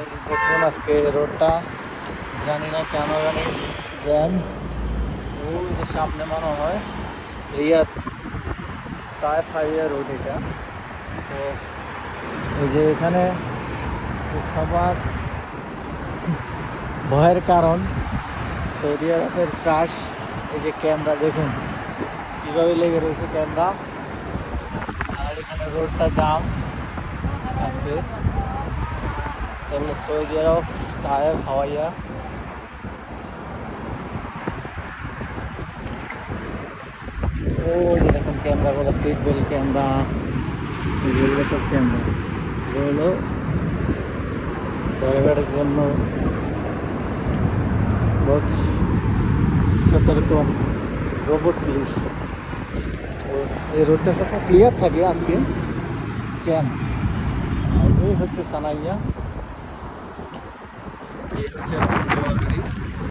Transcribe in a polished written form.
এই যে দেখুন আজকে রোডটা জানি না কেন জানি জ্যাম। ওই যে সামনে মনে হয় রিয়াদ তায়েফ হাইওয়ে রোড এটা। তো এই যে এখানে সবার ভয়ের কারণ সৌদি আরবের ক্রাশ। এই যে ক্যামেরা দেখুন কীভাবে লেগে রয়েছে ক্যামেরা, আর এখানে রোডটা জাম আজকে। তাহলে সৌদি আরব তায়েফ হাওয়াইয়া। ও যে দেখুন ক্যামেরাগুলো, সিট বেল্ট ক্যামেরা, এগুলো সব ক্যামেরা। এগুলো ড্রাইভারের জন্য বহুত সতর্ক। Robot police. এই রোডটা সব ক্লিয়ার থাকে আজকে, জ্যাম। আর এই হচ্ছে সানাইয়া, এই হচ্ছে ব্রিজ।